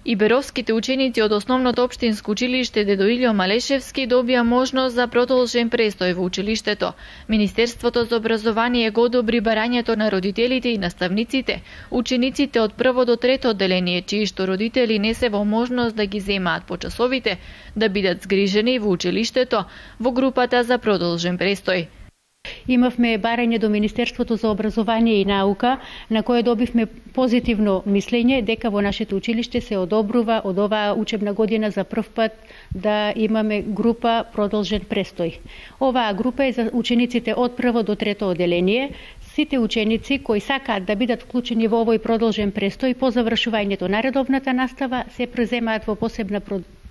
Иберовските ученици од основното општинско училиште Дедо Илјо Малешевски добија можност за продолжен престој во училиштето. Министерството за образование го одобри барањето на родителите и наставниците, учениците од прво до трето одделение, чии што родители не се во можност да ги земаат почасовите, да бидат згрижени во училиштето во групата за продолжен престој. Имавме барање до Министерството за образование и наука, на кое добивме позитивно мислење дека во нашето училиште се одобрува од оваа учебна година за прв пат да имаме група продолжен престој. Оваа група е за учениците од прво до трето одделение. Сите ученици кои сакаат да бидат вклучени во овој продолжен престој по завршувањето на редовната настава се преземаат во посебна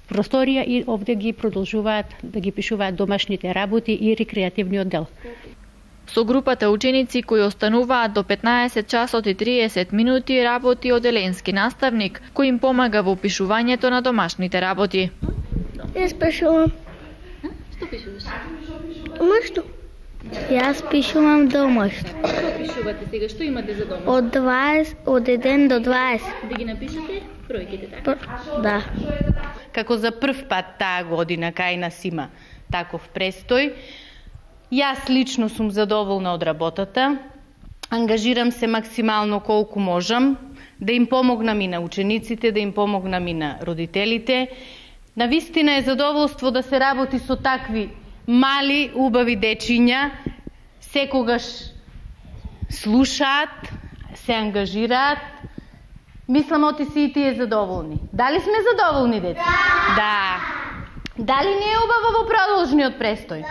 просторија и овде ги продолжуваат да ги пишуваат домашните работи и рекреативниот дел. Со групата ученици кои остануваат до 15 часот и 30 минути работи оделенски наставник, кој им помага во пишувањето на домашните работи. Јас пишувам. Што пишуваш? Домашно. Јас пишувам домашно. Што пишувате сега? Што имате за домашно? Од 1 до 20. Да ги напишете бројките така? Да. Како за прв пат таа година кај нас има таков престој, јас лично сум задоволна од работата. Ангажирам се максимално колку можам да им помогнам и на учениците, да им помогнам и на родителите. Навистина е задоволство да се работи со такви мали, убави дечиња, секогаш слушаат, се ангажираат. Мислам, оти си и тие задоволни. Дали сме задоволни, деца? Да. Дали не е убаво во продолжниот престој?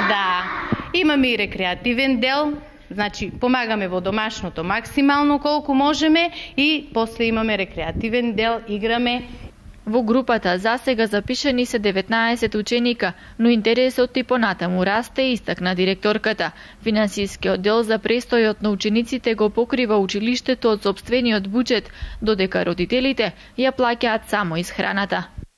Да. Имаме и рекреативен дел, значи помагаме во домашното максимално колку можеме и после имаме рекреативен дел, играме. Во групата засега запишани се 19 ученика, но интересот и понатаму расте, истакна директорката. Финансискиот дел за престојот на учениците го покрива училиштето од сопствениот буџет, додека родителите ја плаќаат само исхраната.